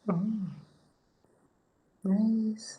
Oh, nice.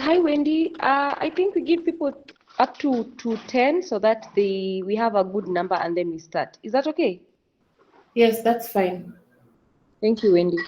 Hi, Wendy. I think we give people up to 10 so that we have a good number and then we start. Is that okay? Yes, that's fine. Thank you, Wendy.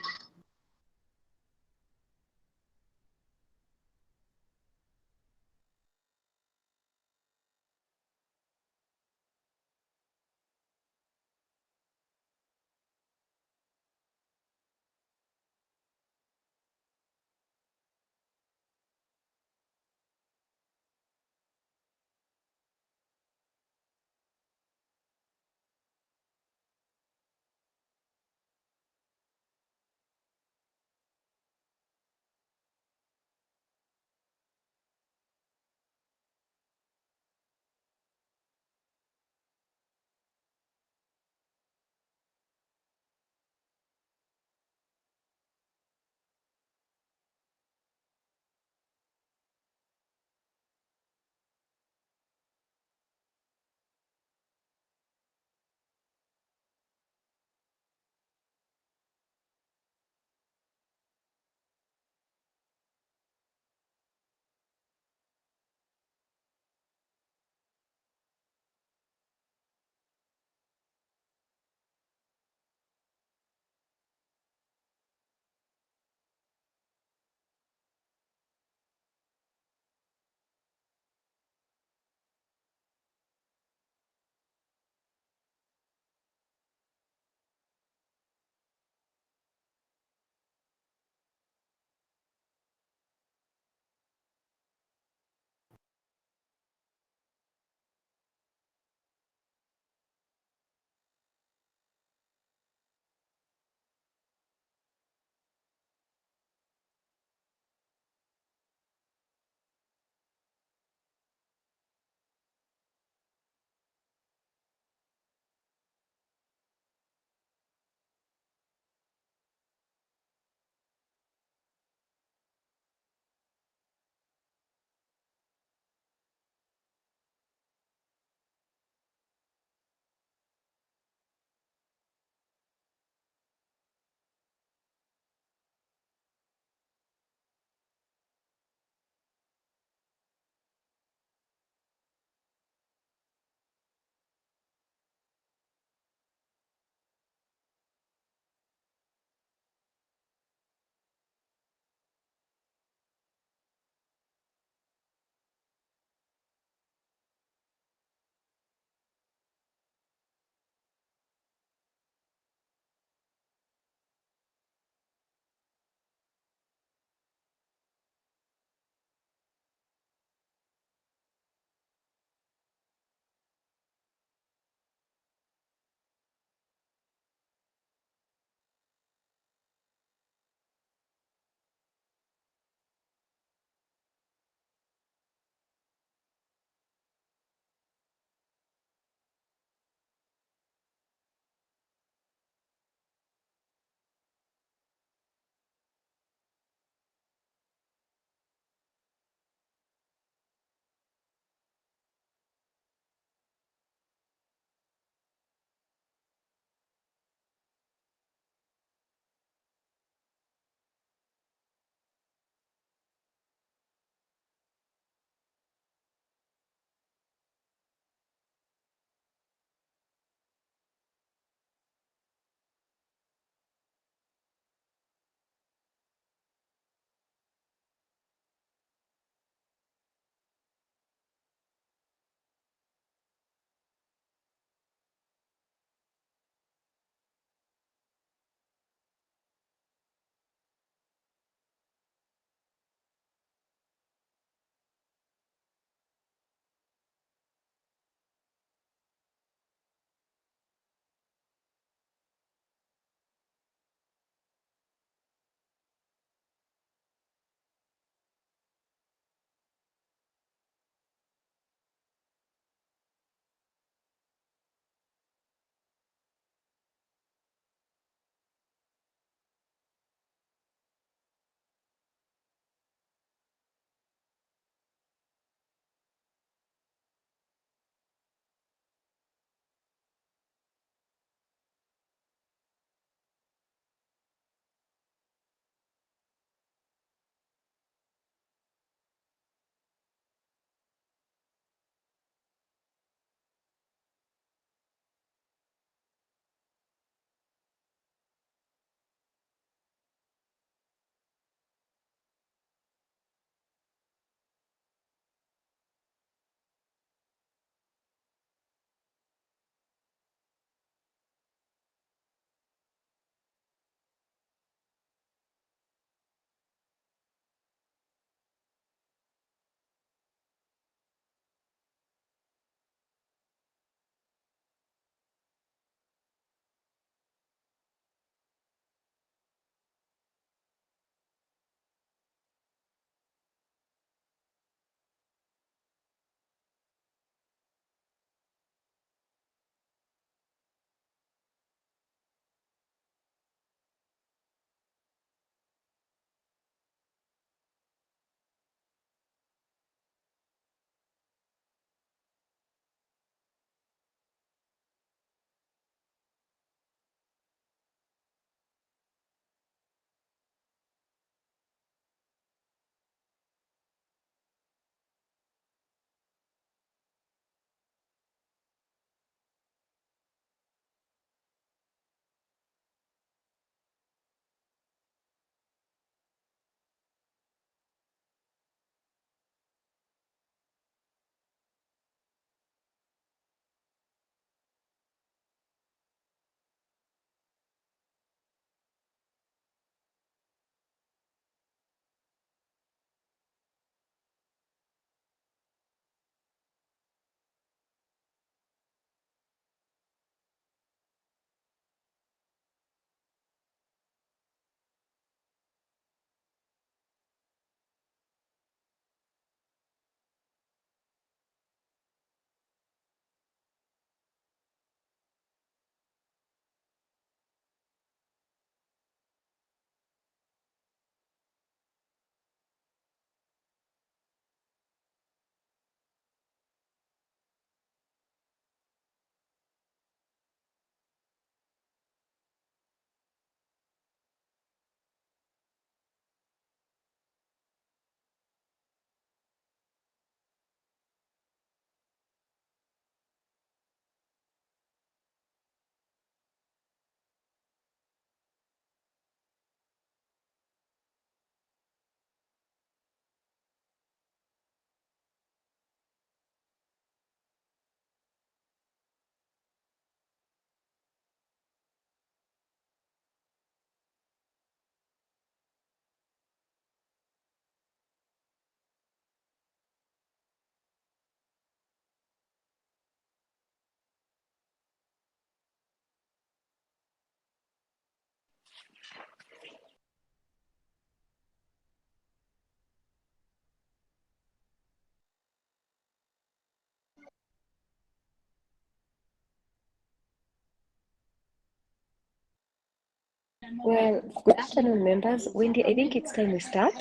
Well, good afternoon, members. Wendy, I think it's time we start.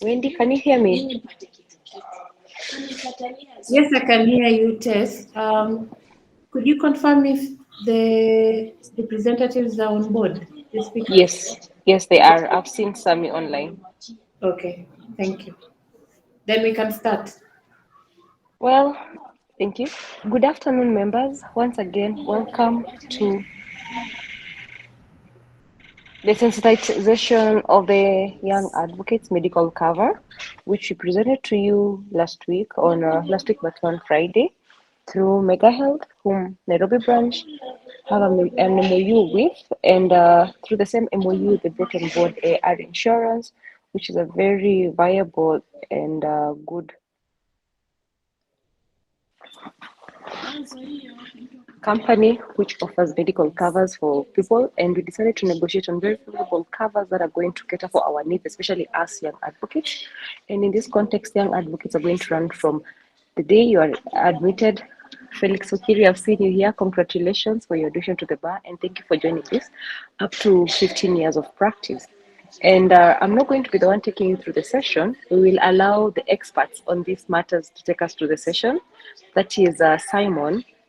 Wendy, can you hear me? Yes, I can hear you, Tess. Could you confirm if the representatives are on board, the speakers? Yes, they are. I've seen Sammy online. Okay, thank you. Then we can start. Well, thank you. Good afternoon, members. Once again, welcome to the sensitization of the Young Advocates medical cover, which we presented to you last week but on Friday through Mega Health, whom Nairobi branch have an MOU with, and through the same MOU, they brought on board AR Insurance, which is a very viable and good company which offers medical covers for people, and we decided to negotiate on very favorable covers that are going to cater for our needs, especially us young advocates. And in this context, young advocates are going to run from the day you are admitted. Felix Okiri, I've seen you here. Congratulations for your admission to the bar, and thank you for joining this. Up to 15 years of practice. And I'm not going to be the one taking you through the session. We will allow the experts on these matters to take us through the session. That is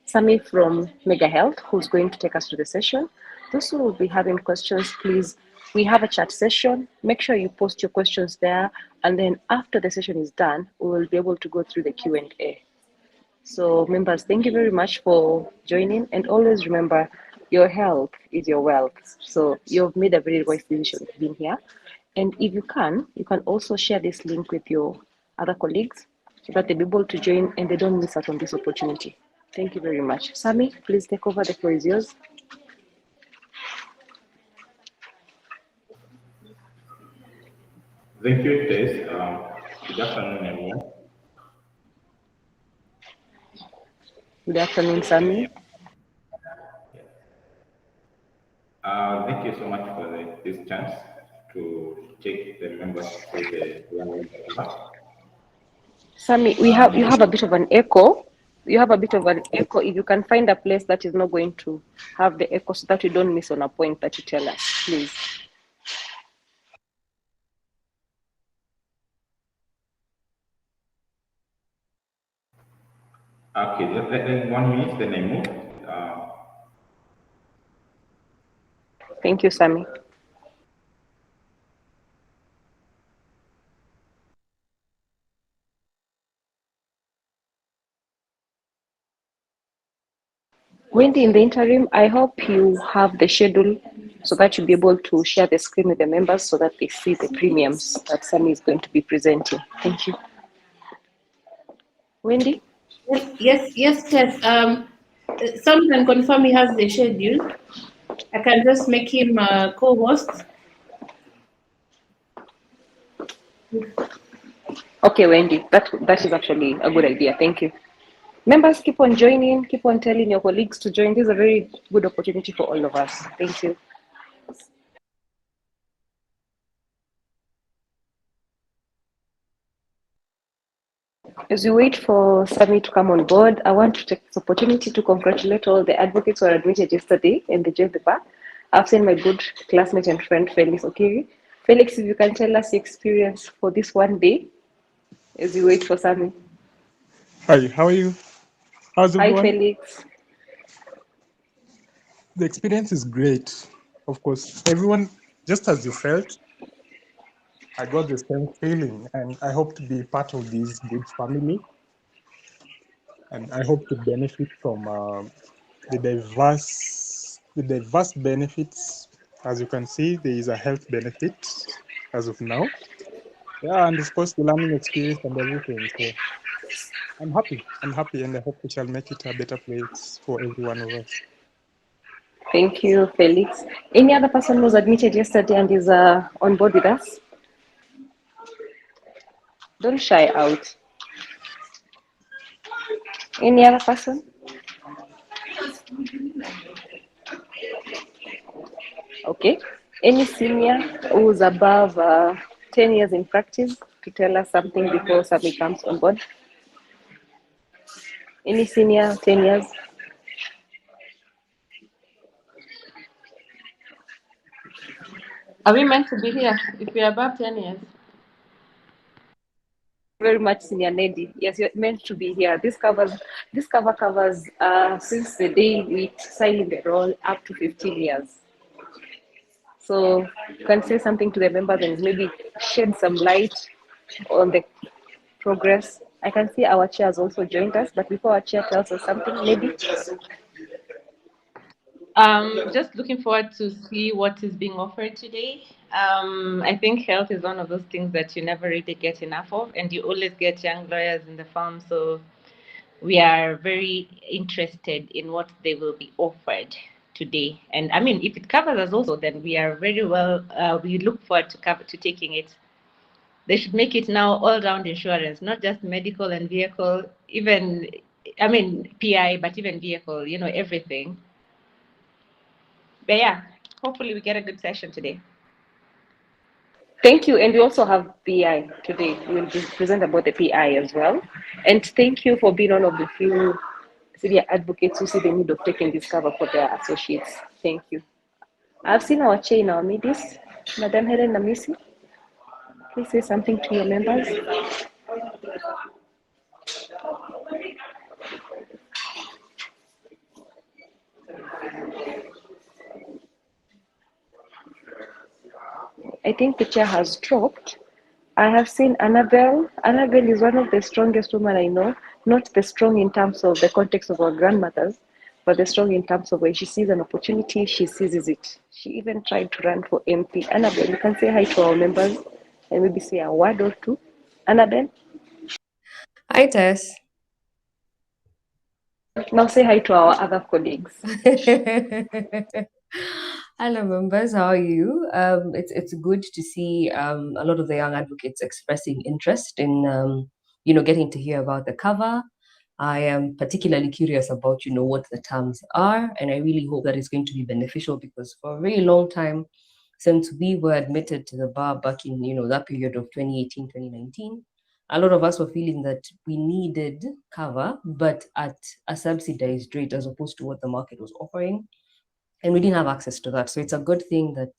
Sami from Mega Health, who's going to take us through the session. Those who will be having questions, please, we have a chat session. Make sure you post your questions there. And then after the session is done, we will be able to go through the Q&A. So members, thank you very much for joining, and always remember your health is your wealth. So you've made a very wise decision being here. And if you can also share this link with your other colleagues so that they'll be able to join and they don't miss out on this opportunity. Thank you very much. Sami, please take over. The floor is yours. Thank you, Tess. Good afternoon, everyone. Good afternoon, Sami. Thank you so much for this chance to take the members through the learning cover. Sami, you have a bit of an echo. You have a bit of an echo. If you can find a place that is not going to have the echo so that you don't miss on a point that you tell us, please. Okay, then 1 minute, then I move. Thank you, Sami. Wendy, in the interim, I hope you have the schedule so that you'll be able to share the screen with the members so that they see the premiums that Sami is going to be presenting. Thank you. Wendy? Yes, Tess. Sam can confirm he has the schedule. I can just make him a co-host. Okay, Wendy, that is actually a good idea. Thank you. Members, keep on joining, keep on telling your colleagues to join. This is a very good opportunity for all of us. Thank you. As we wait for Sami to come on board, I want to take this opportunity to congratulate all the advocates who were admitted yesterday and they joined the bar. I've seen my good classmate and friend Felix Okiri. Felix, if you can tell us your experience for this one day as we wait for Sami. Hi, how are you? How's Hi, everyone? Felix. The experience is great. Of course, everyone, just as you felt, I got the same feeling, and I hope to be part of this good family. And I hope to benefit from the diverse benefits. As you can see, there is a health benefit as of now. Yeah, and of course, the learning experience and everything. So I'm happy. And I hope we shall make it a better place for every one of us. Thank you, Felix. Any other person who was admitted yesterday and is on board with us? Don't shy out. Any other person? Okay. Any senior who's above 10 years in practice to tell us something before Sami comes on board? Any senior, 10 years? Are we meant to be here if we are above 10 years? Very much, Senior Nedi. Yes, you're meant to be here. This cover covers since the day we signed the role up to 15 years. So you can say something to the members and maybe shed some light on the progress. I can see our chair has also joined us, but before our chair tells us something, maybe. Just looking forward to see what is being offered today. I think health is one of those things that you never really get enough of, and you always get young lawyers in the farm. So we are very interested in what they will be offered today. And I mean, if it covers us also, then we are very well. We look forward to taking it. They should make it now all-round insurance, not just medical and vehicle, even, I mean, PI, but even vehicle, you know, everything. But yeah, hopefully we get a good session today. Thank you. And we also have PI today. We'll be present about the PI as well. And thank you for being one of the few senior advocates who see the need of taking this cover for their associates. Thank you. I've seen our chair in our midst, Madam Helen Namisi. Please say something to your members. I think the chair has dropped. I have seen Annabelle. Annabelle is one of the strongest women I know, not the strong in terms of the context of our grandmothers, but the strong in terms of when she sees an opportunity, she seizes it. She even tried to run for MP. Annabelle, you can say hi to our members and maybe say a word or two. Annabelle? Hi, Tess. Now say hi to our other colleagues. Hello, members. How are you? It's good to see a lot of the young advocates expressing interest in getting to hear about the cover. I am particularly curious about what the terms are, and I really hope that it's going to be beneficial because for a very long time, since we were admitted to the bar back in that period of 2018, 2019. A lot of us were feeling that we needed cover, but at a subsidized rate as opposed to what the market was offering. And we didn't have access to that. So it's a good thing that,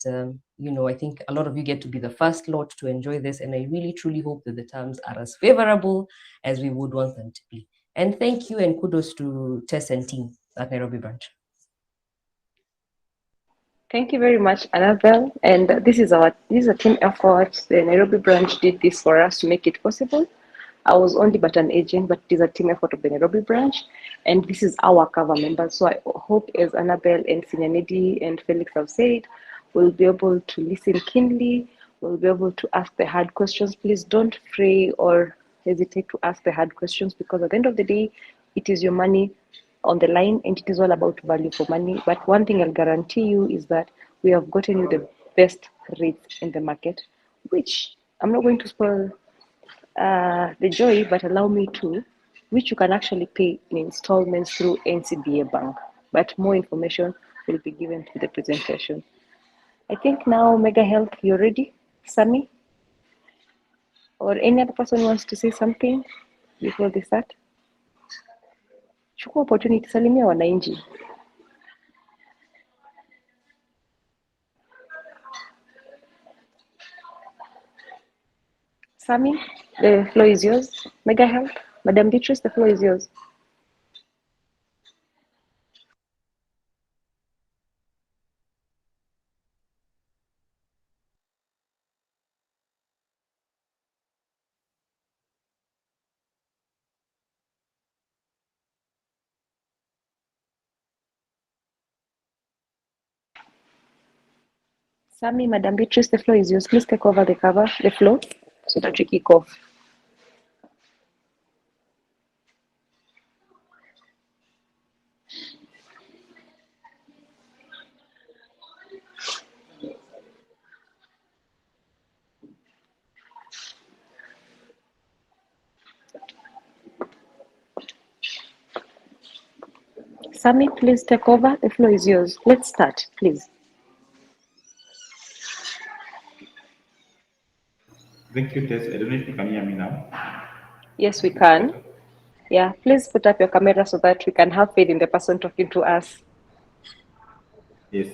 I think a lot of you get to be the first lot to enjoy this. And I really, truly hope that the terms are as favorable as we would want them to be. And thank you and kudos to Tess and team at Nairobi branch. Thank you very much, Annabelle. And this is a team effort. The Nairobi branch did this for us to make it possible. I was only but an agent, but it is a team effort of the Nairobi branch. And this is our cover members. So I hope, as Annabelle and Senior Nedi and Felix have said, we'll be able to listen keenly. We'll be able to ask the hard questions. Please don't fray or hesitate to ask the hard questions because at the end of the day, it is your money on the line and it is all about value for money. But one thing I'll guarantee you is that we have gotten you the best rates in the market, which I'm not going to spoil the joy, but allow me to, which you can actually pay in installments through NCBA Bank. But more information will be given to the presentation. I think now, Mega Health, you're ready, Sami? Or any other person wants to say something before they start? Chukua opportunity, salimia wananchi. Sami, the floor is yours. Mega Health, Madam Beatrice, the floor is yours. Sami, Madam Beatrice, the floor is yours. Please take over the floor, so that we kick off. Sami, please take over. The floor is yours. Let's start, please. Thank you, Tess. I don't know if you can hear me now. Yes, we can. Yeah, please put up your camera so that we can have faith in the person talking to us. Yes.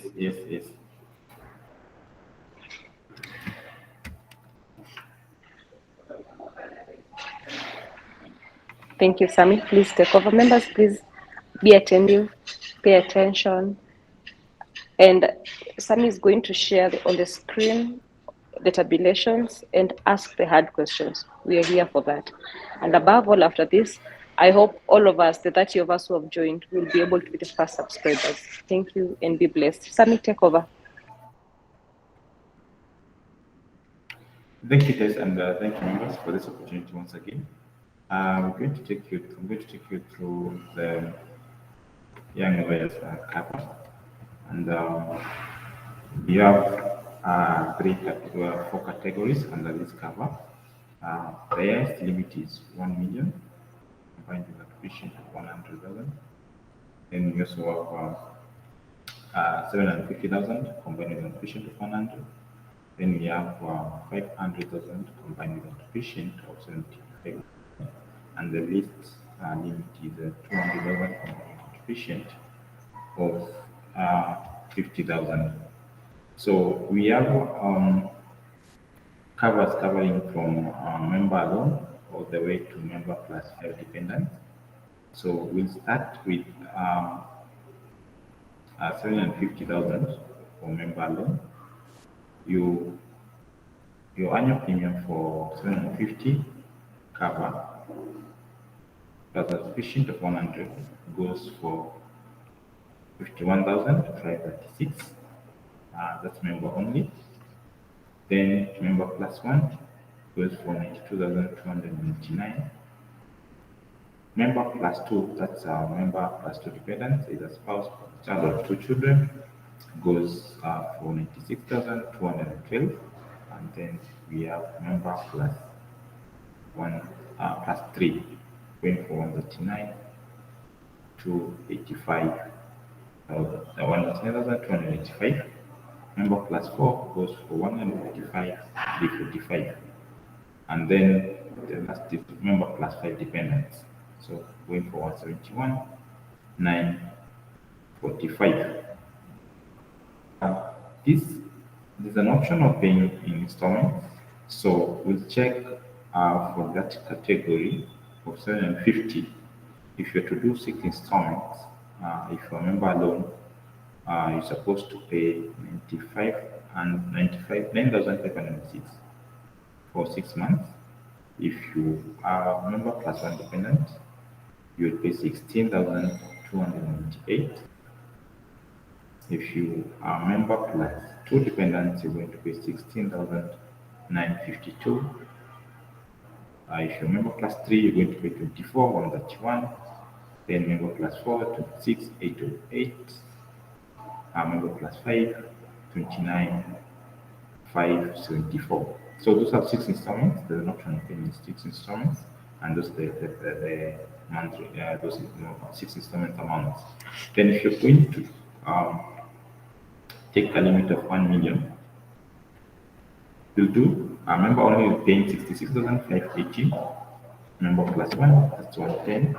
Thank you, Sami. Please take over. Members, please be attentive, pay attention. And Sami is going to share on the screen the tabulations and ask the hard questions. We are here for that. And above all, after this, I hope all of us, the 30 of us who have joined, will be able to be the first subscribers. Thank you and be blessed. Sami, take over. Thank you, Tess, and thank you, members, for this opportunity once again. I'm going to take you through the young lawyers cover, and we have four categories under this cover. The highest limit is 1 million, combined with a tuition of 100,000. Then we also have 750,000 combined with a tuition of 100. Then we have 500,000 combined with a tuition of 75. And the least limit is 200,000 combined with a tuition of 50,000. So we have covers covering from member alone all the way to member plus 5 dependents. So we'll start with 750,000 for member alone. Your annual premium for 750 cover plus a tuition of 100 goes for 51,536. That's member only. Then member plus 1 goes for 92,299. Member plus 2, that's member plus 2 dependents, is a spouse, child, or 2 children, goes for 96,212. And then we have member plus 1 plus 3 going for 139 to 85. 139,285. Member plus 4 goes for 155, 345. And then the last is member plus 5 dependents. So going for 171, 945. There's an option of paying in installments. So we'll check for that category of 750. If you're to do 6 installments, if you're a member alone, you're supposed to pay 9,506 for 6 months. If you are a member plus 1 dependent, you will pay 16,298. If you are a member plus 2 dependents, you're going to pay 16,952. If you're a member plus 3, you're going to pay 24,131. Then member plus 4, 26,808. Member plus 5, 29,574. So those are 6 installments. There's an option of paying 6 installments, and those the monthly those 6 installment amounts. Then if you're going to take a limit of 1 million, you'll do a member only paying 66,580. Member plus 1, that's 110.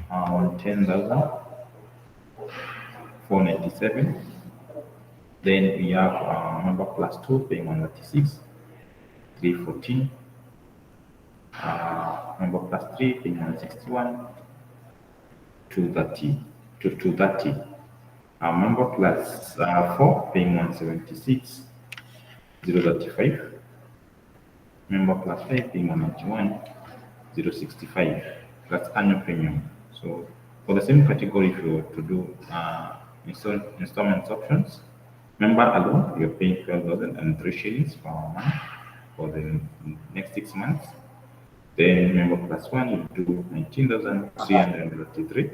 110,497. Then we have member plus 2 paying 136, 314. Member plus 3 paying 161, 230. Member plus 4 paying 176, 035. Member plus 5 paying 191, 065. That's annual premium. So for the same category, if you were to do installment options, member alone, you're paying 12,003 shillings per month for the next 6 months. Then member plus 1, you do 19,333.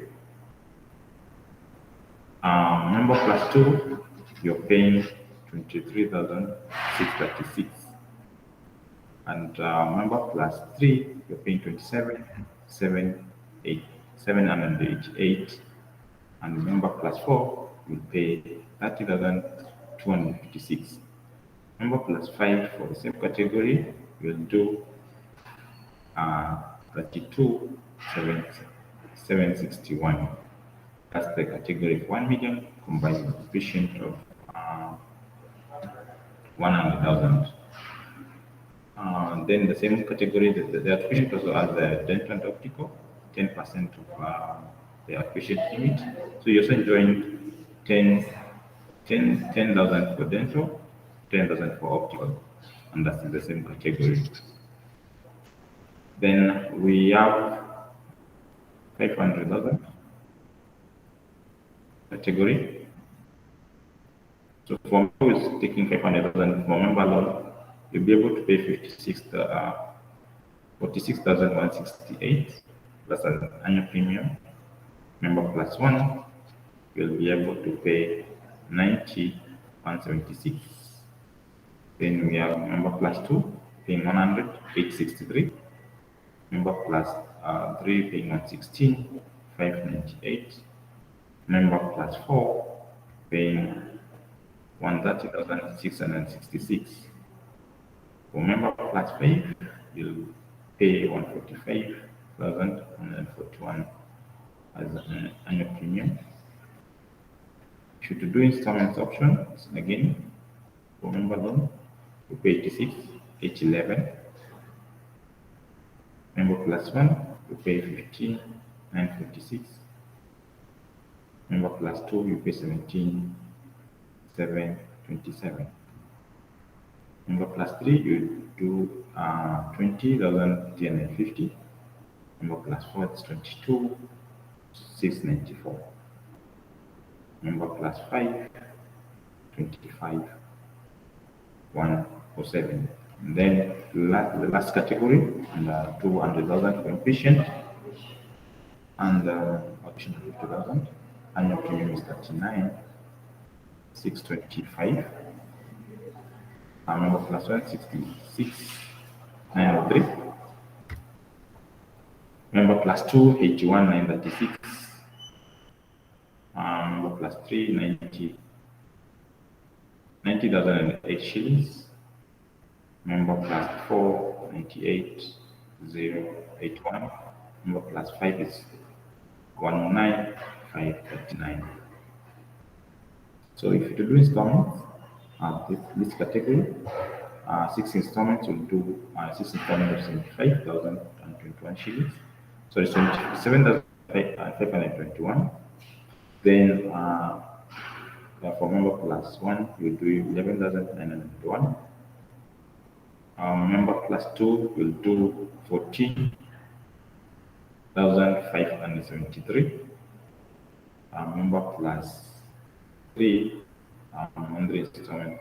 Member plus 2, you're paying 23,636. And member plus 3, you're paying 27,788. And member plus 4 will pay 30,256. Member plus 5 for the same category will do 32,761. That's the category of 1 million combined with a tuition of 100,000. Then the same category, the outpatient also has the dental and optical, 10% of the outpatient limit. So you're also enjoying 10,000 for dental, 10,000 for optical, and that's in the same category. Then we have 500,000 category. So for who is taking 500,000 for member loan, you'll be able to pay 46,168 plus an annual premium. Member plus one, you'll be able to pay 90,176. Then we have member plus two, paying 100, 863. Member plus three, paying 116, 598. Member plus four, paying 130,666. For member plus five, you'll pay 145,141 as an annual premium. Should you do installments options, again, for member loan, you pay 86, 811. Member plus one, you pay 15, 956. Member plus two, you pay 17, 727. Member plus three, you do 20,350. Member plus four, it's 22, 694. Member plus five, 25, 107. And then the last category, and 200,000 for inpatient, and option 50,000. Annual premium is 39, 625. Member plus one, 66, 903. Member plus two, 81, 936. Member plus three, 90,008 shillings. Member plus four, 98,081. Member plus five is 109,539. So if you do installments, this category, 6 installments will do 6 installments of 75,021 shillings. Sorry, 77,521. Then for member plus one, you do 11,901. Member plus two will do 14,573. Member plus three, on the installment,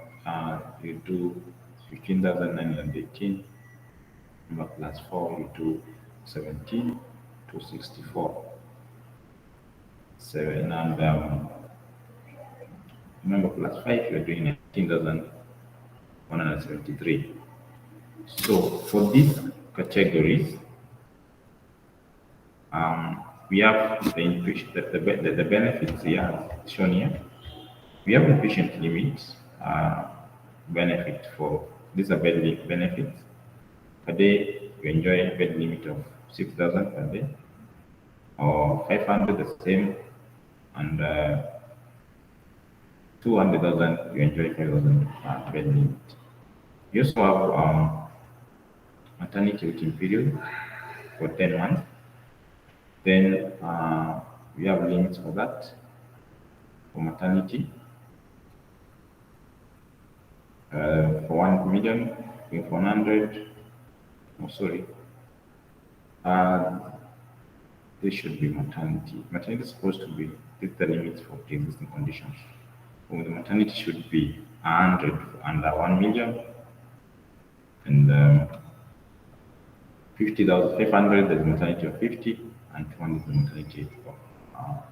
you do 15,918. Member plus four, you do 17,264. 7 and member plus five, you're doing 19,173. So for these categories, we have the benefits here shown here. We have inpatient limits benefit for these are bed benefits. Per day, you enjoy a bed limit of 6,000 per day, or 500 the same, and 200,000 you enjoy 5,000 bed limit. You also have maternity waiting period for 10 months. Then we have limits for that for maternity. For 1 million, 100. Oh, sorry. This should be maternity. Maternity is supposed to be the limits for pre-existing conditions. So the maternity should be 100 under 1 million, and 50,500 is maternity of 50, and 200 is maternity of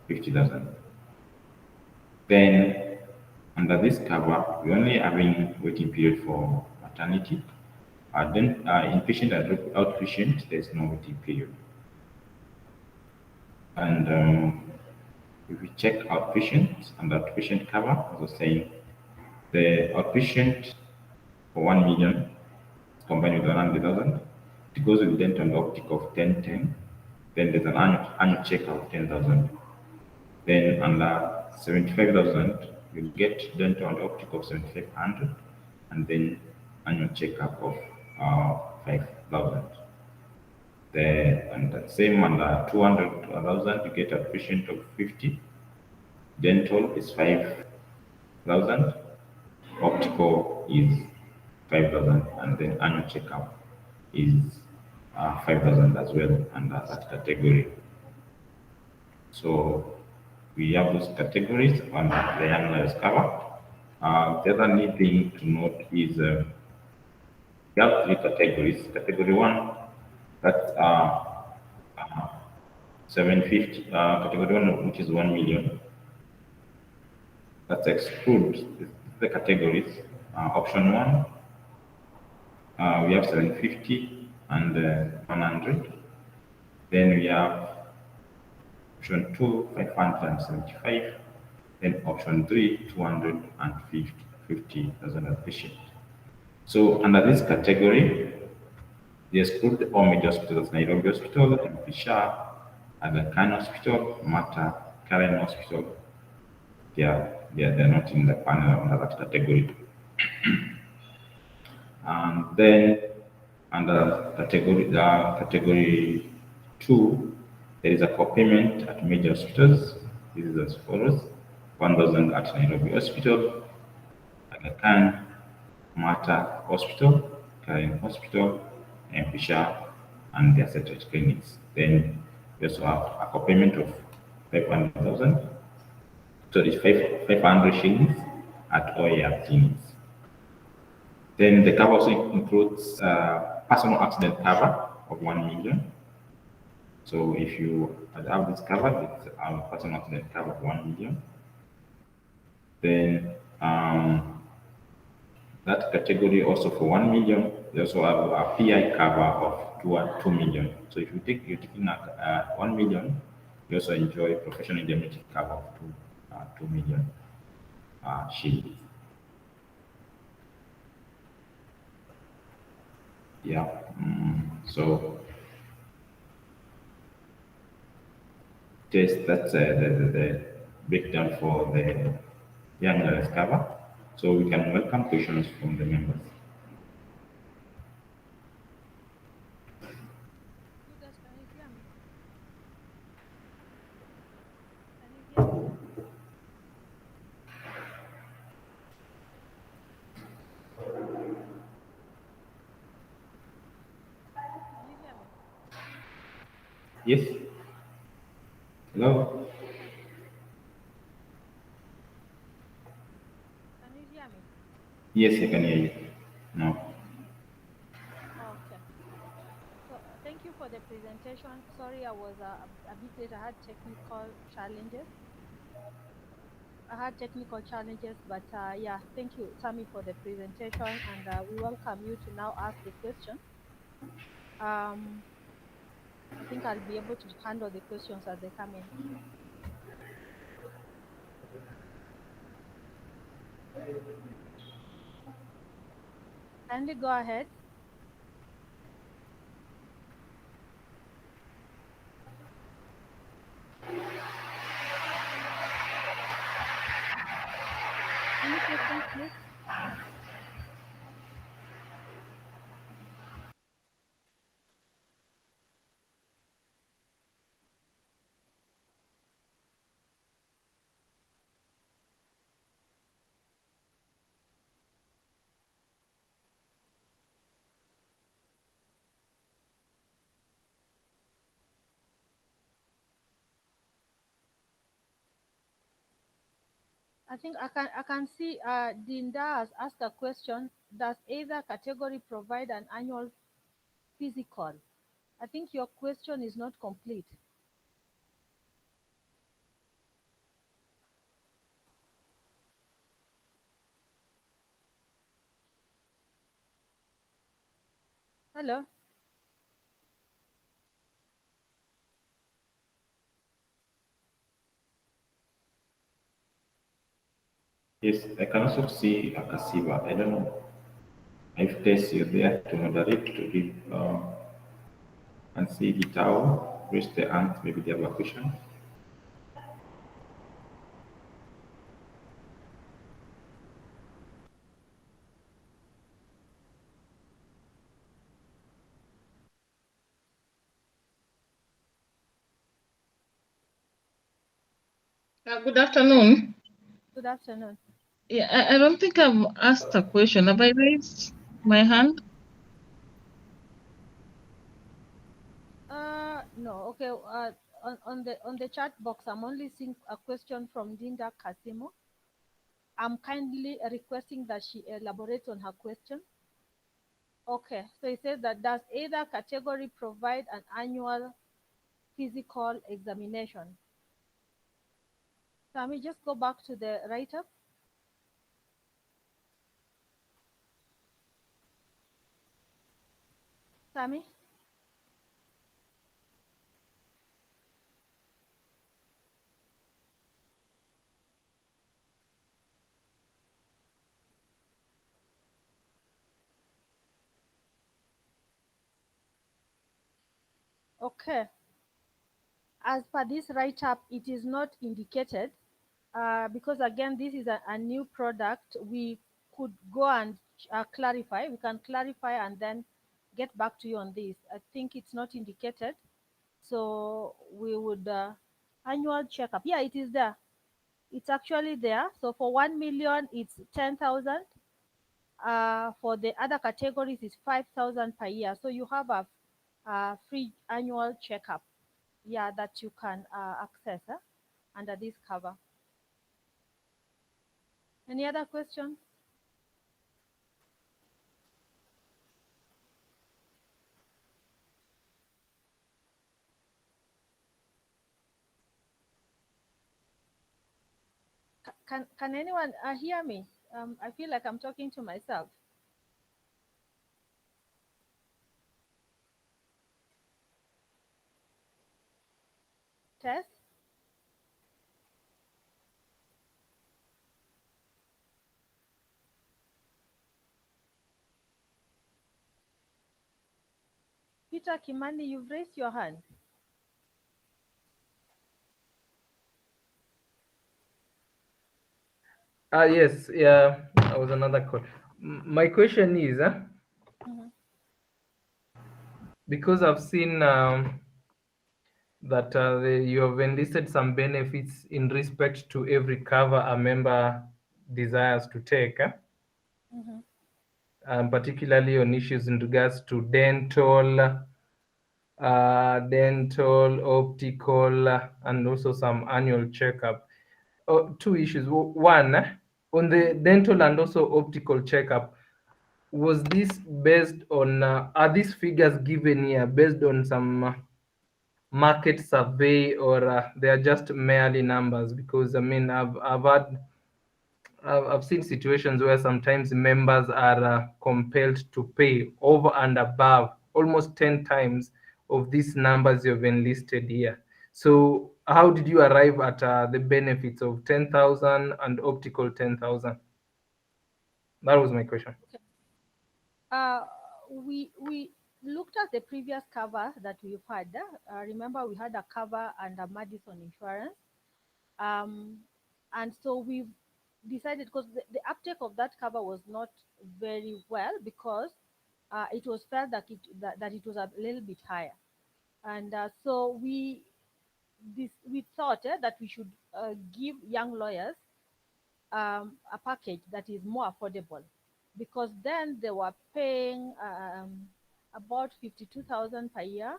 50,000. Then under this cover, we only having waiting period for maternity. Then inpatient and outpatient, there's no waiting period. And if we check outpatient and outpatient cover, as I was saying, the outpatient for 1 million combined with 100,000, it goes with dental and optic of 1010. Then there's an annual check of 10,000. Then under 75,000, you get dental and optic of 7,500, and then annual checkup of 5,000. And the same under 200,000, you get a patient of 50. Dental is 5,000. Optical is 5,000, and then annual checkup is 5,000 as well under that category. So we have those categories on the Young Lives cover. The other neat thing to note is we have three categories. Category one, that's 750. Category one, which is 1 million. That excludes the categories. Option one, we have 750 and 100. Then we have option 2, 575. Then option 3, 250,000 a patient. So under this category, they exclude all major hospitals: Nairobi Hospital, MP Shah, Aga Khan Hospital, Mata, Karen Hospital. They're not in the panel under that category. And then under category 2, there is a co-payment at major hospitals. This is as follows: 1,000 at Nairobi Hospital, Aga Khan, Mata Hospital, Karen Hospital, MP Shah, and their separate clinics. Then we also have a co-payment of 500,000. So it's 500 shillings at OAR clinics. Then the cover also includes personal accident cover of 1 million. So if you have this cover, it's a personal accident cover of 1 million. Then that category also for 1 million, they also have a PI cover of 2 million. So if you're taking 1 million, you also enjoy professional indemnity cover of 2 million shillings. Yeah. So that's the breakdown for the Young Lives cover. So we can welcome questions from the members. You guys, can you hear me? Can you hear me? Can you hear me? Yes. Hello. Can you hear me? Yes, I can hear you. No. Okay. So thank you for the presentation. Sorry, I was a bit late. I had technical challenges. But yeah, thank you, Tammy, for the presentation, and we welcome you to now ask the question. I think I'll be able to handle the questions as they come in. Kindly go ahead. Any questions, please? I think I can see Dinda has asked a question. Does either category provide an annual physical? I think your question is not complete. Hello. Yes, I can also see Akasiba. I don't know if Tess you're there to moderate to give and see Gitao, raise the hand, maybe they have a question. Good afternoon. Good afternoon. Yeah, I don't think I've asked a question. Have I raised my hand? No. Okay. On the chat box, I'm only seeing a question from Dinda Kasimo. I'm kindly requesting that she elaborates on her question. Okay. So it says that does either category provide an annual physical examination? Let me just go back to the write-up. Sammy? Okay. As per this write-up, it is not indicated because again, this is a new product. We could go and clarify. We can clarify and then get back to you on this. I think it's not indicated. So we would annual checkup. Yeah, it is there. It's actually there. So for 1 million, it's 10,000. For the other categories, it's 5,000 per year. So you have a free annual checkup. Yeah, that you can access under this cover. Any other questions? Can anyone hear me? I feel like I'm talking to myself. Test. Peter Kimani, you've raised your hand. Yes, yeah, that was another call. My question is, because I've seen that you have enlisted some benefits in respect to every cover a member desires to take, particularly on issues in regards to dental, optical, and also some annual checkup. Two issues. One, on the dental and also optical checkup, was this based on, are these figures given here based on some market survey, or they are just merely numbers? Because I mean, I've seen situations where sometimes members are compelled to pay over and above almost 10 times of these numbers you've enlisted here. So how did you arrive at the benefits of 10,000 and optical 10,000? That was my question. We looked at the previous cover that we've had. Remember, we had a cover under Madison Insurance, and so we've decided, because the uptake of that cover was not very well, because it was felt that it was a little bit higher, and so we thought that we should give young lawyers a package that is more affordable, because then they were paying about 52,000 per year,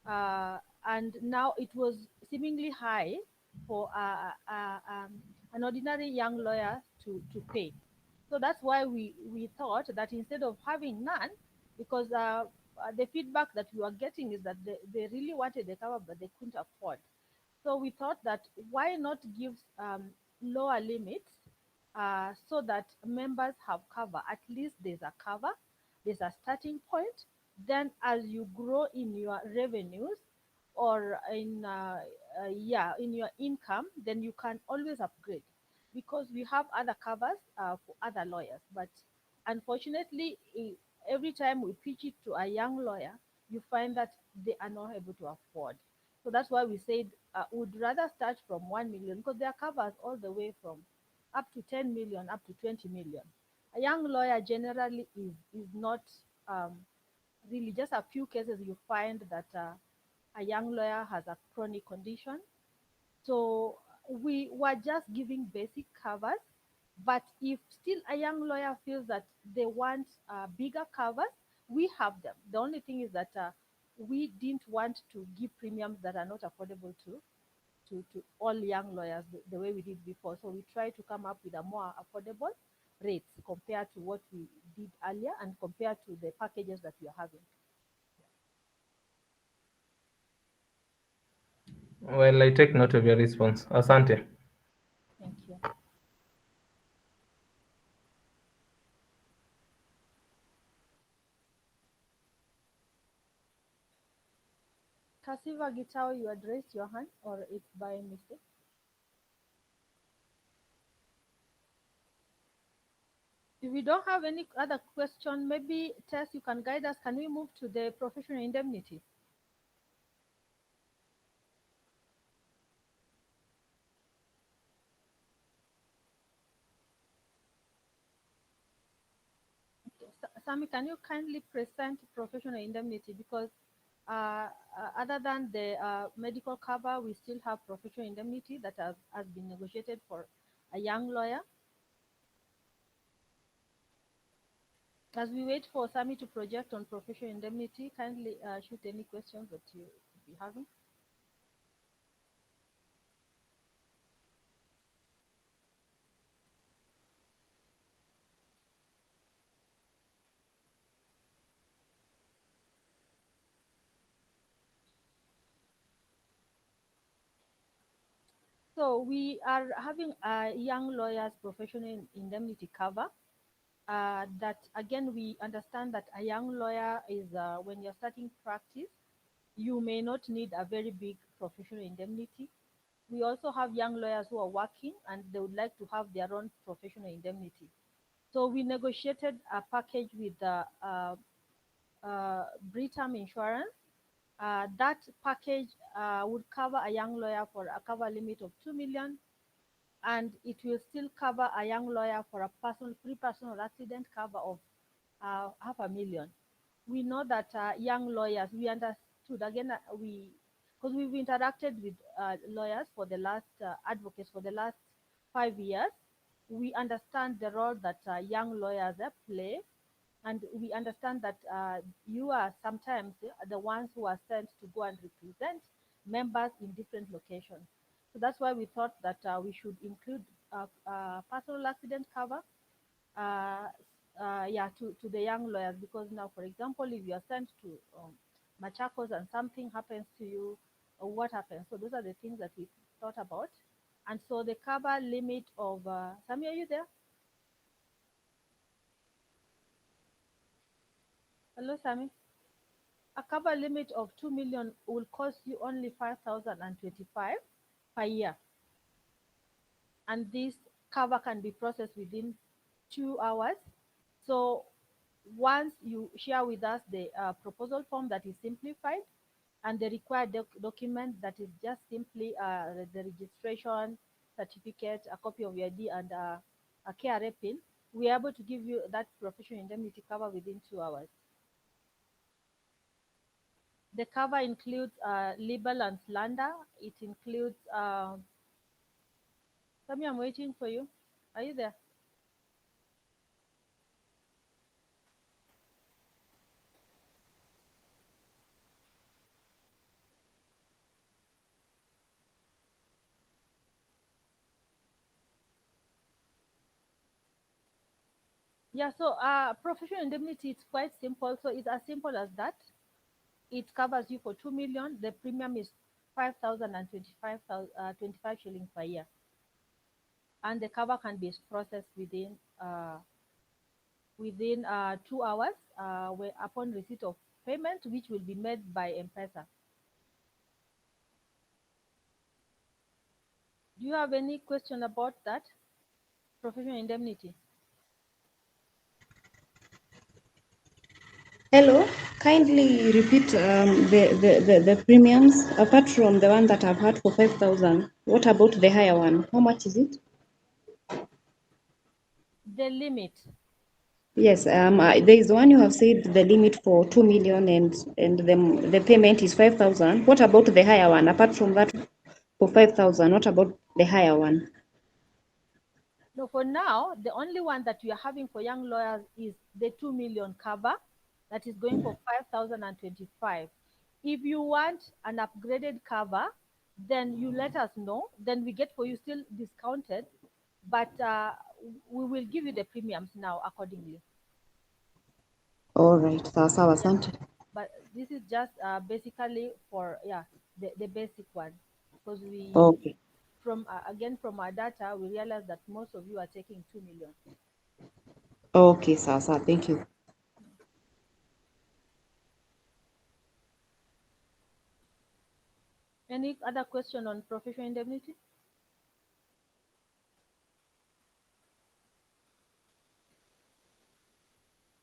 and now it was seemingly high for an ordinary young lawyer to pay. So that's why we thought that instead of having none, because the feedback that we were getting is that they really wanted the cover, but they couldn't afford. So we thought that why not give lower limits so that members have cover. At least there's a cover, there's a starting point. Then as you grow in your revenues or in your income, then you can always upgrade, because we have other covers for other lawyers. But unfortunately, every time we pitch it to a young lawyer, you find that they are not able to afford. So that's why we said we'd rather start from 1 million, because there are covers all the way from up to 10 million, up to 20 million. A young lawyer generally is not really, just a few cases you find that a young lawyer has a chronic condition. So we were just giving basic covers, but if still a young lawyer feels that they want bigger covers, we have them. The only thing is that we didn't want to give premiums that are not affordable to all young lawyers the way we did before. So we try to come up with a more affordable rates compared to what we did earlier and compared to the packages that we are having. Well, I take note of your response. Asante. Thank you. Kasiva Gitao, you addressed your hand, or it's by mistake? If we don't have any other question, maybe Tess, you can guide us. Can we move to the professional indemnity? Sami, can you kindly present professional indemnity? Because other than the medical cover, we still have professional indemnity that has been negotiated for a young lawyer. As we wait for Sami to project on professional indemnity, kindly shoot any questions that you be having. So we are having a young lawyers professional indemnity cover. That again, we understand that a young lawyer is when you're starting practice, you may not need a very big professional indemnity. We also have young lawyers who are working and they would like to have their own professional indemnity. So we negotiated a package with Britam Insurance. That package would cover a young lawyer for a cover limit of 2 million, and it will still cover a young lawyer for a pre-personal accident cover of 500,000. We know that young lawyers, we understood again, because we've interacted with lawyers for the last advocates for the last 5 years, we understand the role that young lawyers play, and we understand that you are sometimes the ones who are sent to go and represent members in different locations. So that's why we thought that we should include personal accident cover to the young lawyers, because now, for example, if you are sent to Machakos and something happens to you, what happens? So those are the things that we thought about. And so the cover limit of, Sami, are you there? Hello, Sami. A cover limit of 2 million will cost you only 5,025 per year. And this cover can be processed within 2 hours. So once you share with us the proposal form that is simplified and the required document that is just simply the registration certificate, a copy of your ID, and a KRA pin, we are able to give you that professional indemnity cover within 2 hours. The cover includes libel and slander. It includes, Sami, I'm waiting for you. Are you there? Yeah, so professional indemnity, it's quite simple. So it's as simple as that. It covers you for 2 million. The premium is 5,025 shillings per year. And the cover can be processed within 2 hours upon receipt of payment, which will be made by M-Pesa. Do you have any question about that professional indemnity? Hello, kindly repeat the premiums apart from the one that I've had for 5,000. What about the higher one? How much is it? The limit. Yes, there is one you have said the limit for 2 million and the payment is 5,000. What about the higher one? Apart from that, for 5,000, what about the higher one? No, for now, the only one that we are having for young lawyers is the 2 million cover that is going for 5,025. If you want an upgraded cover, then you let us know. Then we get for you still discounted, but we will give you the premiums now accordingly. All right, sawa asante. But this is just basically for the basic one, because we Okay. from again from our data we realize that most of you are taking 2 million. Okay, sawa, thank you. Any other question on professional indemnity?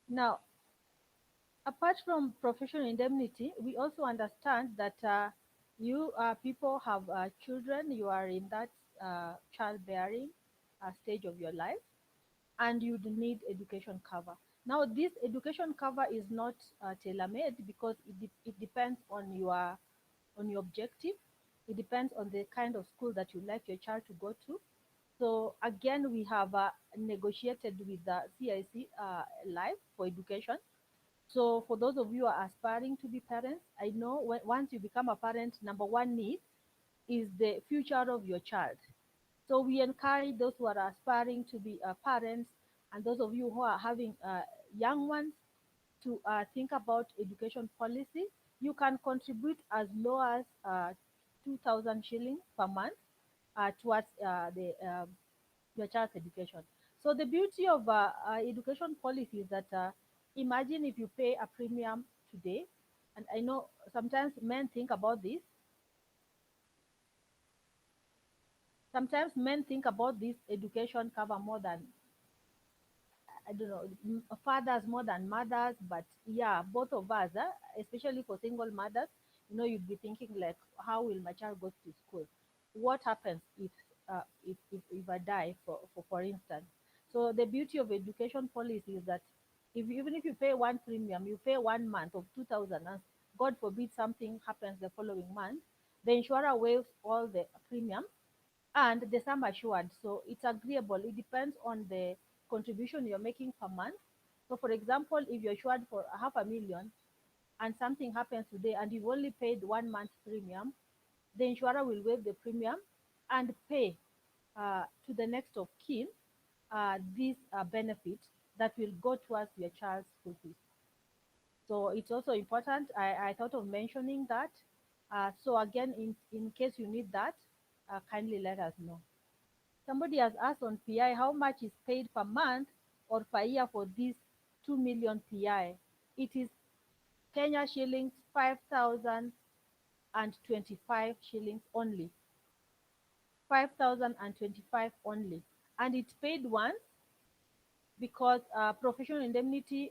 Now, apart from professional indemnity, we also understand that you people have children, you are in that childbearing stage of your life, and you need education cover. Now, this education cover is not tailor-made because it depends on your objective. It depends on the kind of school that you like your child to go to. So again, we have negotiated with the CIC Life for education. So for those of you who are aspiring to be parents, I know once you become a parent, number one need is the future of your child. So we encourage those who are aspiring to be parents and those of you who are having young ones to think about education policy. You can contribute as low as 2,000 shillings per month towards your child's education. So the beauty of education policy is that imagine if you pay a premium today, and I know sometimes men think about this. Sometimes men think about this education cover more than, I don't know, fathers more than mothers, but yeah, both of us, especially for single mothers, you'd be thinking like, how will my child go to school? What happens if I die, for instance? So the beauty of education policy is that even if you pay one premium, you pay 1 month of 2,000, and God forbid something happens the following month, the insurer waives all the premium and the sum assured. So it's agreeable. It depends on the contribution you're making per month. So for example, if you're assured for 500,000 and something happens today and you've only paid 1 month premium, the insurer will waive the premium and pay to the next of kin this benefit that will go towards your child's school fees. So it's also important. I thought of mentioning that. So again, in case you need that, kindly let us know. Somebody has asked on PI how much is paid per month or per year for this 2 million PI. It is Kenya shillings 5,025 shillings only. 5,025 only. And it's paid once because professional indemnity,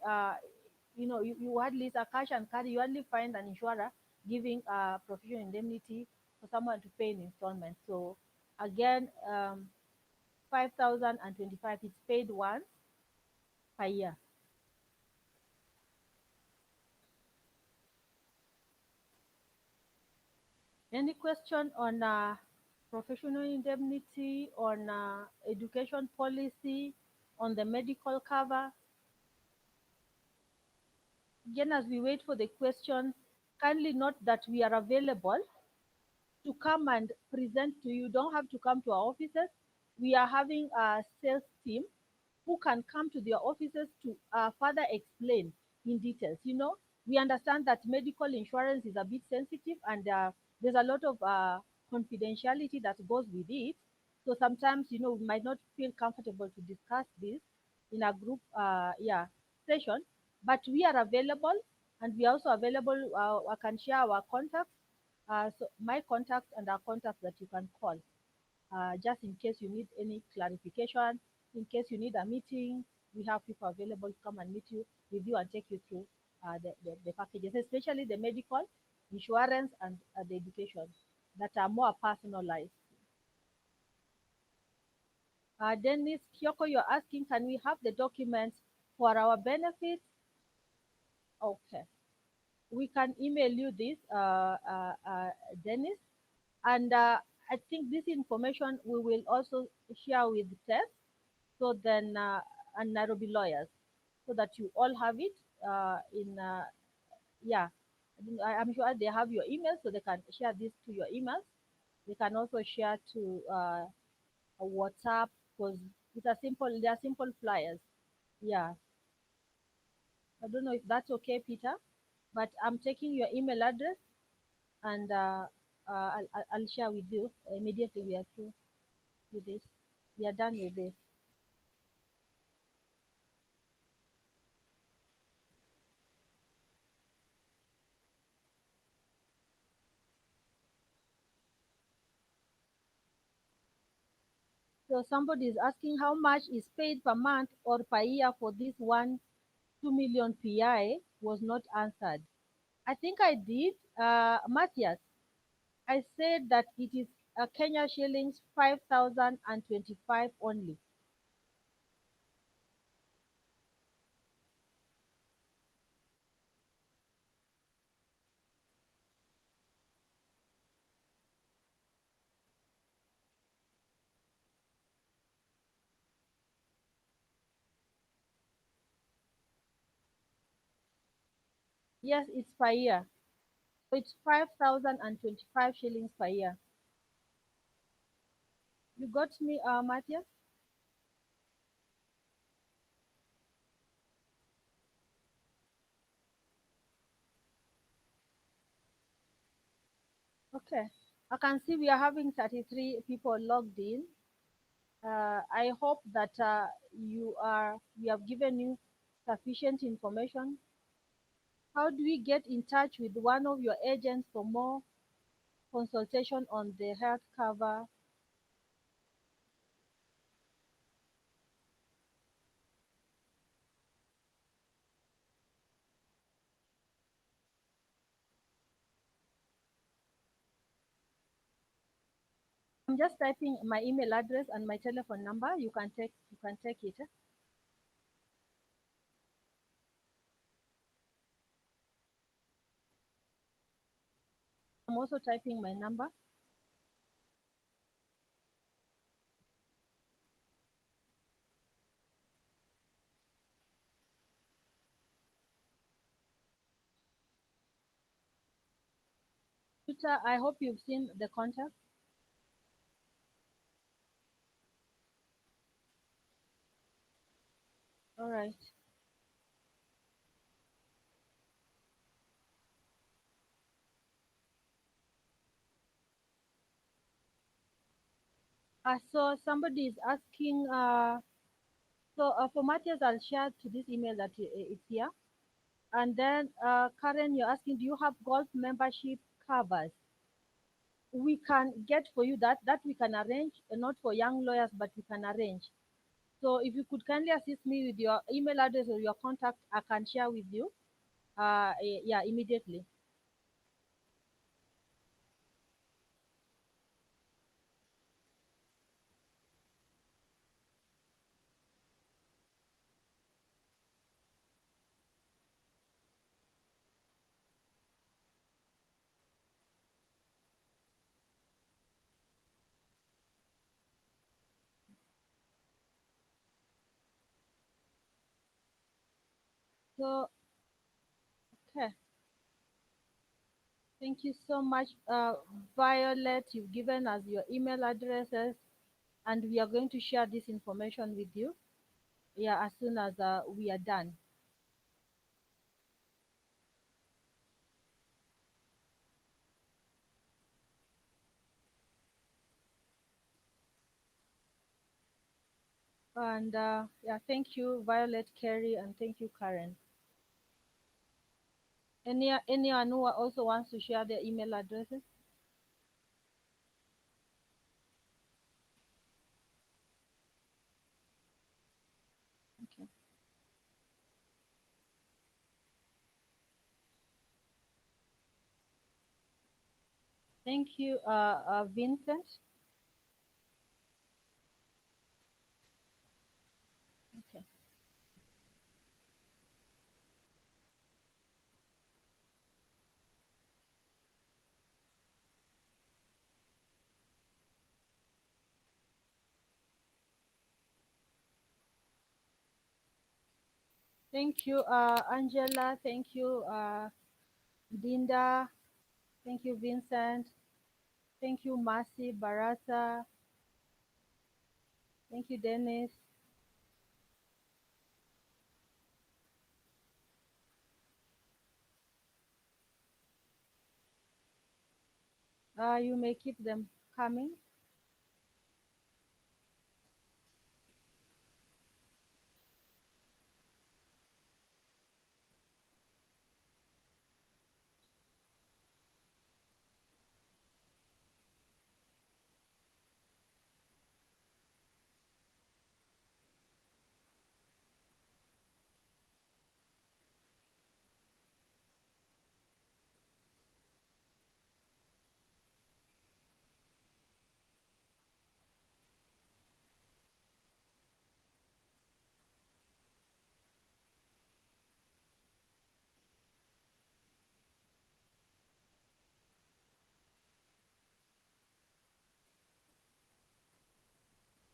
you hardly, it's a cash and carry. You hardly find an insurer giving professional indemnity for someone to pay in installments. So again, 5,025 is paid once per year. Any question on professional indemnity, on education policy, on the medical cover? Again, as we wait for the questions, kindly note that we are available to come and present to you. You don't have to come to our offices. We are having a sales team who can come to their offices to further explain in details. We understand that medical insurance is a bit sensitive and there's a lot of confidentiality that goes with it. So sometimes, we might not feel comfortable to discuss this in a group session, but we are available and we are also available. I can share our contacts, so my contacts and our contacts that you can call just in case you need any clarification, in case you need a meeting. We have people available to come and meet you, with you, and take you through the packages, especially the medical, insurance, and the education that are more personalized. Dennis Kyoko, you're asking, can we have the documents for our benefits? Okay. We can email you this, Dennis. And I think this information we will also share with Tess, so then and Nairobi lawyers, so that you all have it in yeah. I'm sure they have your email, so they can share this to your emails. They can also share to a WhatsApp, because they are simple flyers. Yeah. I don't know if that's okay, Peter, but I'm taking your email address, and I'll share with you immediately we are through with this. We are done with this. So somebody is asking how much is paid per month or per year for this 2 million PI was not answered. I think I did, Matthias. I said that it is Kenya shillings 5,025 only. Yes, it's per year. So it's 5,025 shillings per year. You got me, Matthias? Okay. I can see we are having 33 people logged in. I hope that we have given you sufficient information. How do we get in touch with one of your agents for more consultation on the health cover? I'm just typing my email address and my telephone number. You can take it. I'm also typing my number. Twitter, I hope you've seen the contact. All right. So somebody is asking, for Matthias, I'll share to this email that it's here. And then Karen, you're asking, do you have golf membership covers? We can get for you that we can arrange, not for young lawyers, but we can arrange. So if you could kindly assist me with your email address or your contact, I can share with you. Yeah, immediately. So, okay. Thank you so much, Violet. You've given us your email addresses, and we are going to share this information with you. Yeah, as soon as we are done. And yeah, thank you, Violet, Kerry, and thank you, Karen. Anyone who also wants to share their email addresses? Okay. Thank you, Vincent. Okay. Thank you, Angela. Thank you, Dinda. Thank you, Vincent. Thank you, Mercy, Barasa. Thank you, Dennis. You may keep them coming.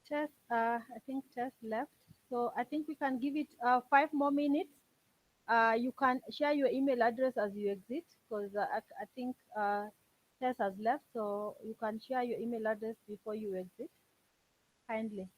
Tess, I think Tess left. So I think we can give it 5 more minutes. You can share your email address as you exit because I think Tess has left. So you can share your email address before you exit. Kindly.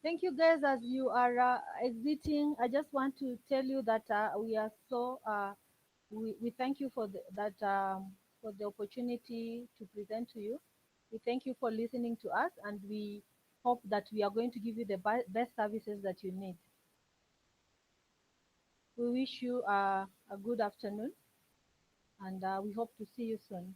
Thank you guys as you are exiting. I just want to tell you that we are so we thank you for for the opportunity to present to you. We thank you for listening to us, and we hope that we are going to give you the best services that you need. We wish you a good afternoon, and we hope to see you soon.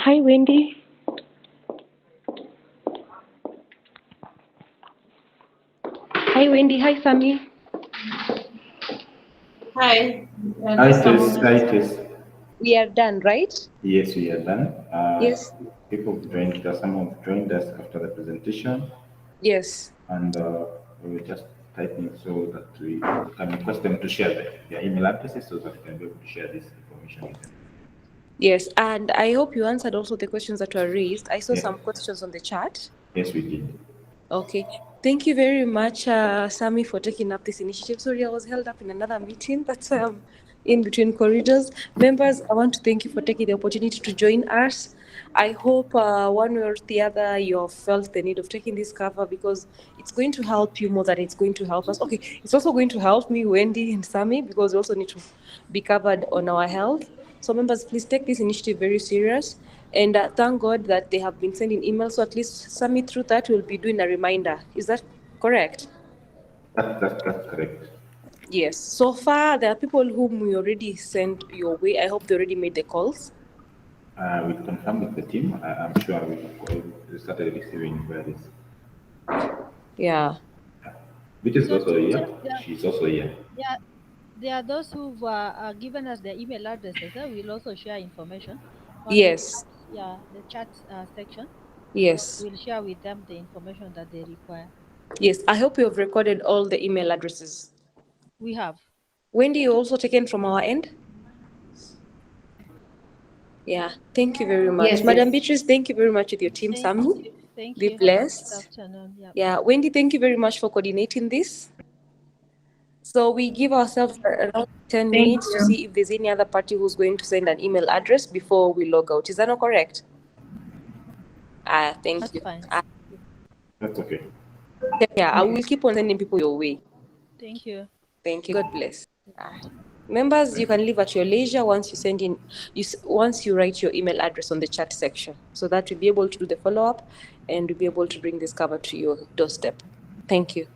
Hi, Wendy. Hi, Wendy. Hi, Sammy. Hi. Hi, Just a Tess. Hi, moment. Tess. We are done, right? Yes, we are done. Yes. People have joined us, some have joined us after the presentation, Yes. and we were just typing so that we can request them to share their email addresses so that we can be able to share this information with them. Yes. And I hope you answered also the questions that were raised. I saw Yeah. some questions on the chat. Yes, we did. Okay. Thank you very much, Sammy, for taking up this initiative. Sorry, I was held up in another meeting. That's why I'm in between corridors. Members, I want to thank you for taking the opportunity to join us. I hope one way or the other you have felt the need of taking this cover because it's going to help you more than it's going to help us. Okay, it's also going to help me, Wendy and Sammy, because we also need to be covered on our health. So members, please take this initiative very serious. And thank God that they have been sending emails. So at least Sammy, through that, will be doing a reminder. Is that correct? That's correct. Yes. So far, there are people whom we already sent your way. I hope they already made the calls. We confirmed with the team. I'm sure we started receiving inquiries. Yeah. Which is So, also here. yeah, She's also here. yeah, there are those who've given us their email addresses. We'll also share information on the Yes. chat, yeah, the chat section. Yes. We'll share with them the information that they require. Yes. I hope you have recorded all the email addresses. We have. Wendy, you also taken from our end? Yeah. Thank you very much. Yes, Madam yes. Beatrice, thank you very much with your team, Thank Sammy. you. Thank Be you. blessed. Good afternoon. Yeah. Yeah. Wendy, thank you very much for coordinating this. So we give ourselves around 10 Thank minutes to you. see if there's any other party who's going to send an email address before we log out. Is that not correct? Thank That's you. fine. That's okay. Yeah, I will keep on sending people your way. Thank you. Thank you. God bless. Members, you can leave at your leisure once you send in, once you write your email address on the chat section, so that we'll be able to do the follow-up and we'll be able to bring this cover to your doorstep. Thank you.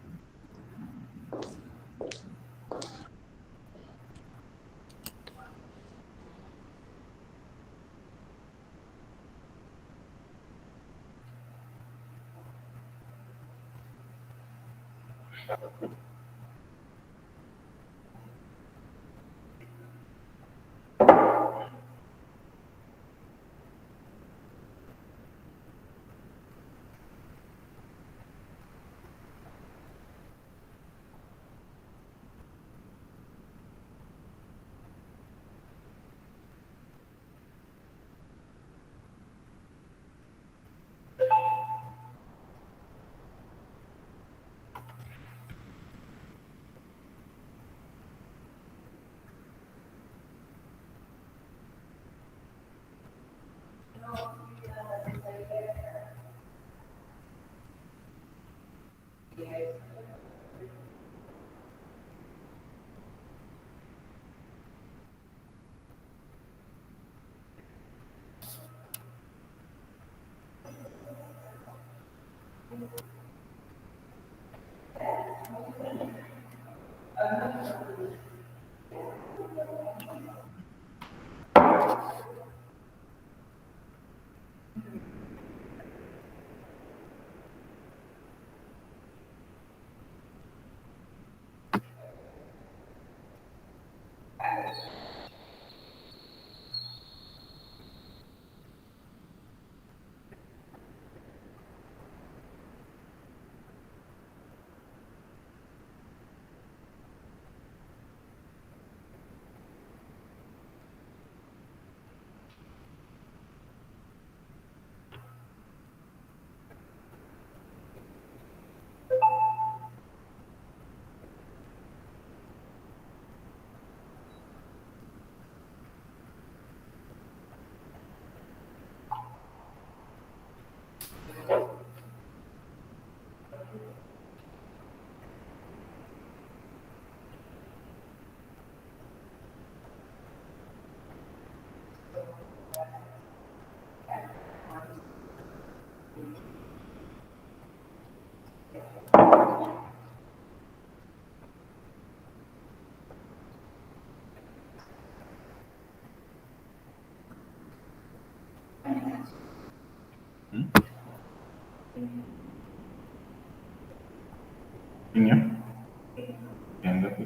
Hmm? Inya? Yangapi?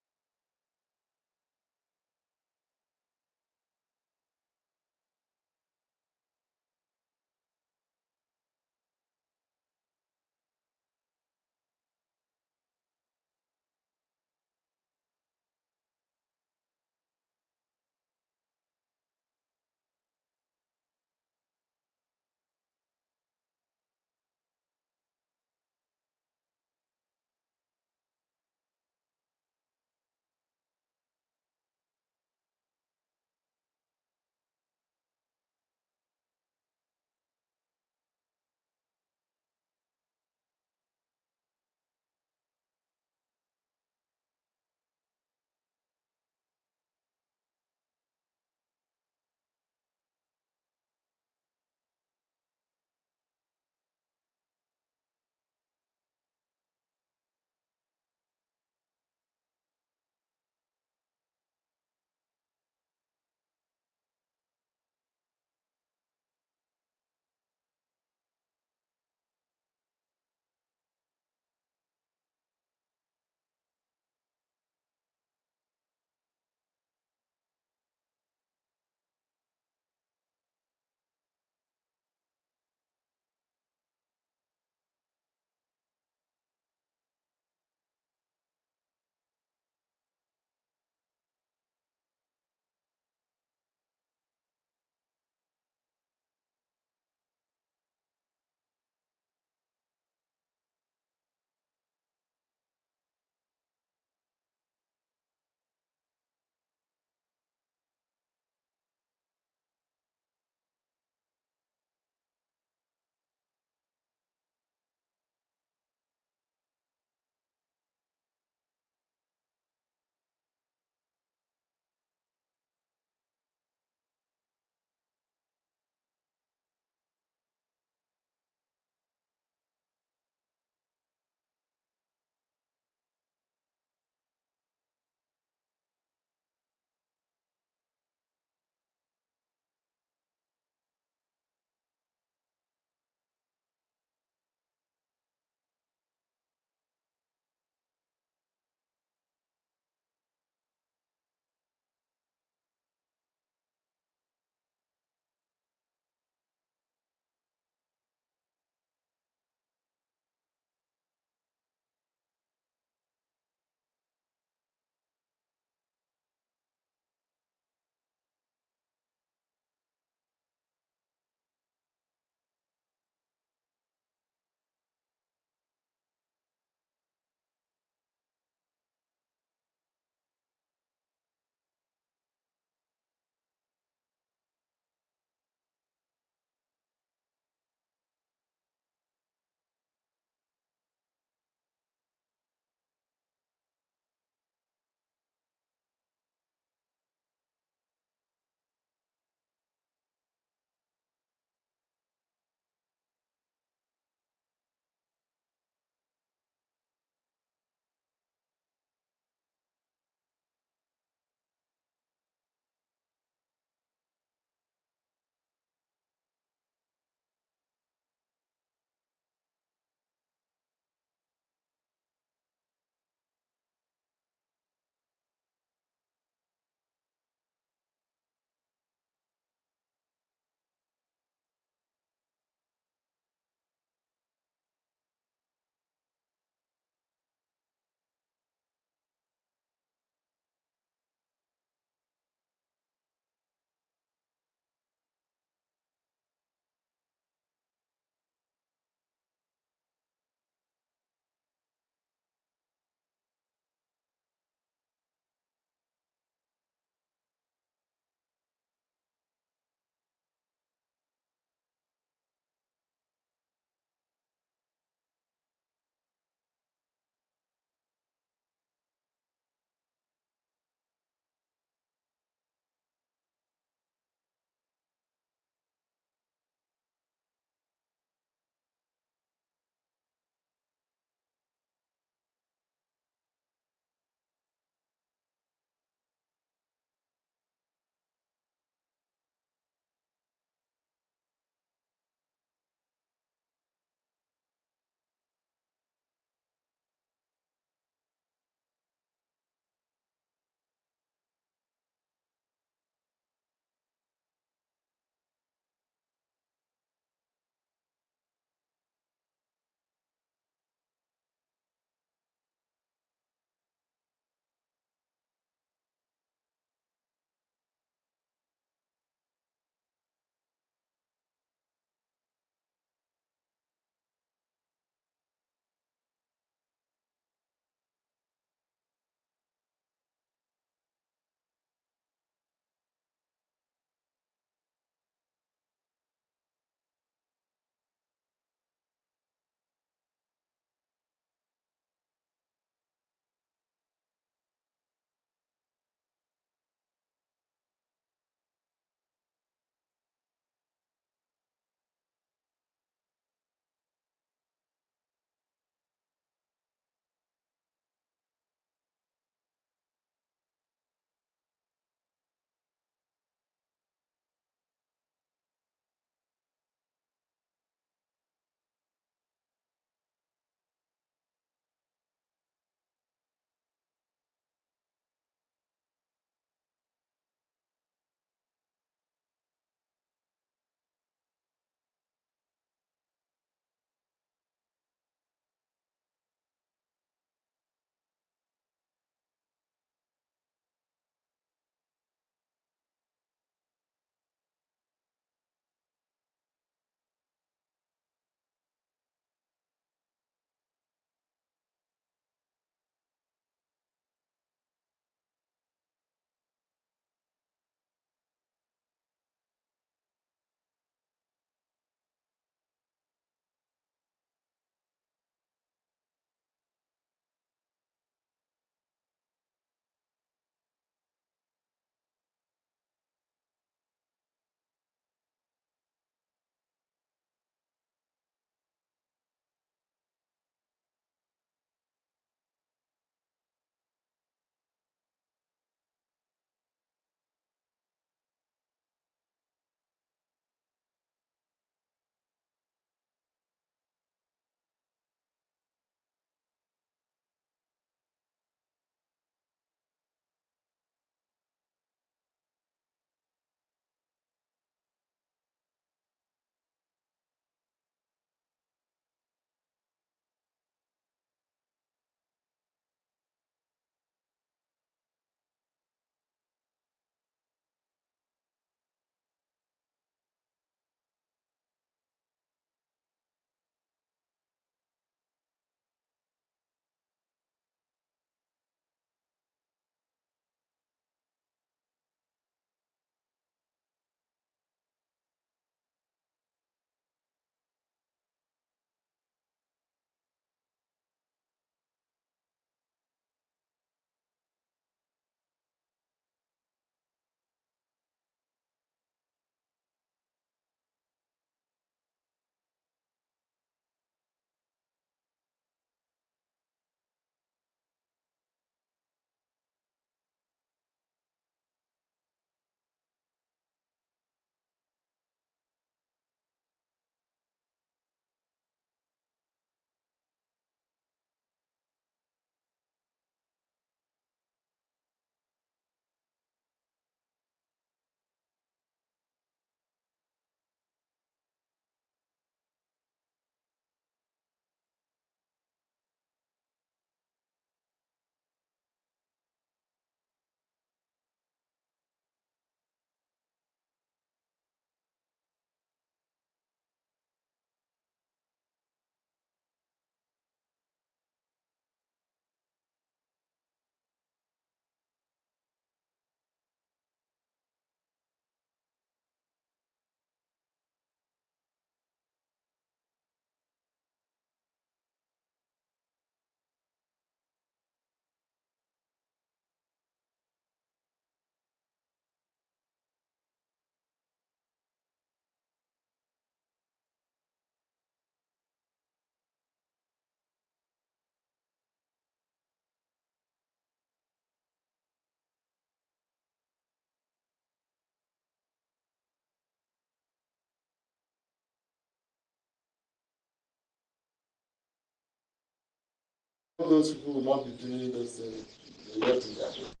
those people will not be doing those things.